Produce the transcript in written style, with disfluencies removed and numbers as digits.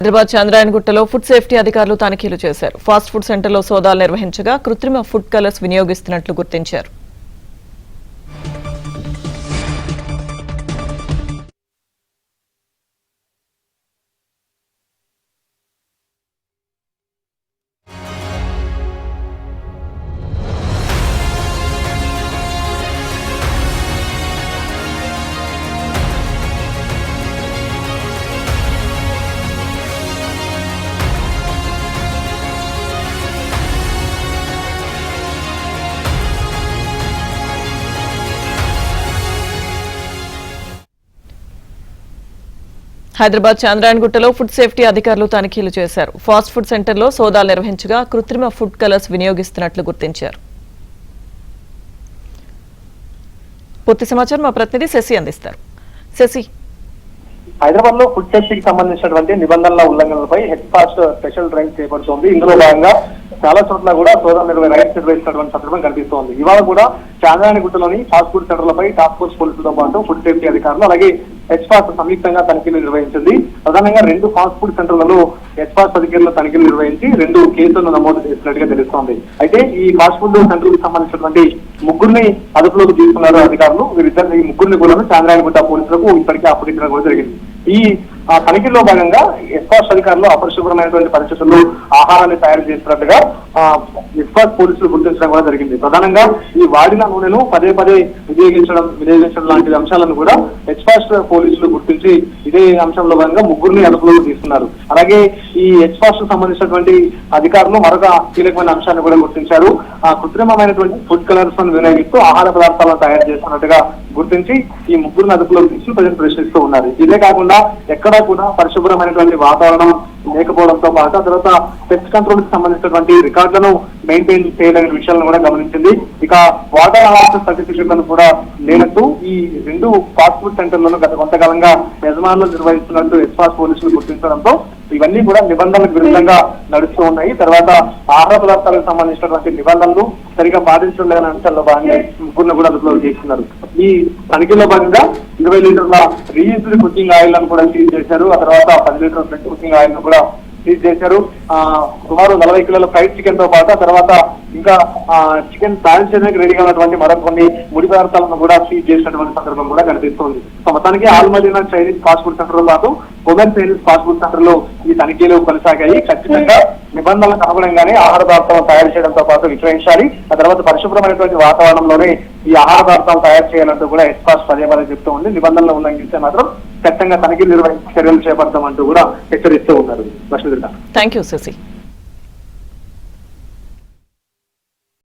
Hyderabad చంద్రాయణగుట్టలో food safety అధికారులు తనిఖీలు చేశారు. ఫాస్ట్ ఫుడ్ సెంటర్లో సోదాలు నిర్వహించగా కృత్రిమ ఫుడ్ కలర్స్ వినియోగిస్తున్నట్లు గుర్తించారు. హైదరాబాద్ చంద్రాయణగుట్టలో ఫుడ్ సేఫ్టీ అధికారులు తనిఖీలు చేశారు. ఫాస్ట్ ఫుడ్ సెంటర్లో సోదాలు నిర్వహించగా కృత్రిమ ఫుడ్ కలర్స్ వినియోగిస్తున్నట్లు గుర్తించారు. పూర్తి సమాచారం మా ప్రతినిధి శశి అందిస్తారు. శశి, హైదరాబాద్ లో ఫుడ్ సేఫ్టీకి సంబంధించినటువంటి నిబంధనల ఉల్లంఘనలపై హెడ్ ఫాస్ట్ స్పెషల్ డ్రైవ్ చేపడుతోంది. ఇందులో భాగంగా చాలా చోట్ల కూడా సోదాలు నిర్వహిస్తున్నటువంటి సందర్భం కనిపిస్తోంది. ఇవాళ కూడా చాంద్రాయణగుట్టలోని ఫాస్ట్ ఫుడ్ సెంటర్లపై టాస్క్ ఫోర్స్ పోలీసులతో పాటు ఫుడ్ సేఫ్టీ అధికారులు అలాగే హెడ్ ఫాస్ట్ సంయుక్తంగా తనిఖీలు నిర్వహించింది. ప్రధానంగా 2 ఫాస్ట్ ఫుడ్ సెంటర్లలో హెడ్ ఫాస్ట్ అధికారులు తనిఖీలు నిర్వహించి 2 కేసులను నమోదు చేసినట్టుగా తెలుస్తోంది. అయితే ఈ ఫాస్ట్ ఫుడ్ సెంటర్లకు సంబంధించినటువంటి 3 అదుపులోకి తీసుకున్నారు అధికారులు. ఈ 3 కూడా చాంద్రాయణగుట్ట పోలీసులకు ఇప్పటికే అప్పగించడం కూడా జరిగింది. ఈ తనిఖీల్లో భాగంగా ఎస్పాస్ అధికారులు అపరిశుభ్రమైనటువంటి పరిస్థితుల్లో ఆహారాన్ని తయారు చేస్తున్నట్టుగా ఎస్పాస్ పోలీసులు గుర్తించడం కూడా జరిగింది. ప్రధానంగా ఈ వాడిన నూనెను పదే వినియోగించడం లాంటి అంశాలను కూడా ఎస్పాస్ పోలీసులు గుర్తించి ఇదే అంశంలో భాగంగా 3 అదుపులోకి తీసుకున్నారు. అలాగే ఈ ఎస్పాస్ సంబంధించినటువంటి అధికారులు మరొక కీలకమైన అంశాన్ని కూడా గుర్తించారు. కృత్రిమమైనటువంటి ఫుడ్ కలర్స్ వినియోగిస్తూ ఆహార పదార్థాలను తయారు చేస్తున్నట్టుగా గుర్తించి ఈ 3 అదుపులోకి తీసుకుని ప్రజలు ప్రశ్నిస్తూ ఉన్నారు. ఇదే కాకుండా ఎక్కడా కూడా పరిశుభ్రమైనటువంటి వాతావరణం లేకపోవడంతో పాటు ఆ తర్వాత పెస్ట్ కంట్రోల్ కి సంబంధించినటువంటి రికార్డులను మెయింటైన్ చేయలేని విషయాలను కూడా గమనించింది. ఇక వాటర్ అనాలిసిస్ సర్టిఫికెట్లను కూడా లేనట్టు ఈ 2 ఫాస్ట్ ఫుడ్ సెంటర్లను గత కొంతకాలంగా యజమానులు నిర్వహిస్తున్నట్టు ఎస్పాస్ పోలీసులు గుర్తించడంతో ఇవన్నీ కూడా నిబంధనలకు విరుద్ధంగా నడుస్తూ ఉన్నాయి. తర్వాత ఆహార పదార్థాలకు సంబంధించినటువంటి నిబంధనలు సరిగా పాటించడం లేని అంశాల్లో భాగంగా 3 కూడా అదుపులో చేస్తున్నారు. ఈ తనిఖీలో భాగంగా 20 లీటర్ల రీయూజ్డ్ కుకింగ్ ఆయిల్ ను కూడా సీజ్ చేశారు. ఆ తర్వాత 10 లీటర్ల కుకింగ్ ఆయిల్ ను కూడా సీజ్ చేశారు. సుమారు 40 కిలోల ఫ్రైడ్ చికెన్ తో పాటు ఆ తర్వాత ఇంకా చికెన్ తయారు చేయడానికి రెడీగా ఉన్నటువంటి మరొక కొన్ని ముడి పదార్థాలను కూడా సీజ్ చేసినటువంటి సందర్భం కూడా కనిపిస్తోంది. మొత్తానికి Al Madina Chinese fast food centre తో పాటు women Chinese fast food centre లో ఈ తనిఖీలు కొనసాగాయి. ఖచ్చితంగా నిబంధనలకు అనుగుణంగానే ఆహార పదార్థాలను తయారు చేయడంతో పాటు విక్రయించాలి. ఆ తర్వాత పరిశుభ్రమైనటువంటి వాతావరణంలోనే ఈ ఆహార పదార్థాలు తయారు చేయాలంటూ కూడా ఎస్పాస్ పదే చెప్తూ ఉంది. నిబంధనలు ఉల్లంఘిస్తే మాత్రం ఖచ్చితంగా తనిఖీలు నిర్వహించి చర్యలు చేపడతామంటూ కూడా హెచ్చరిస్తూ ఉన్నారు. Thank you Shashi.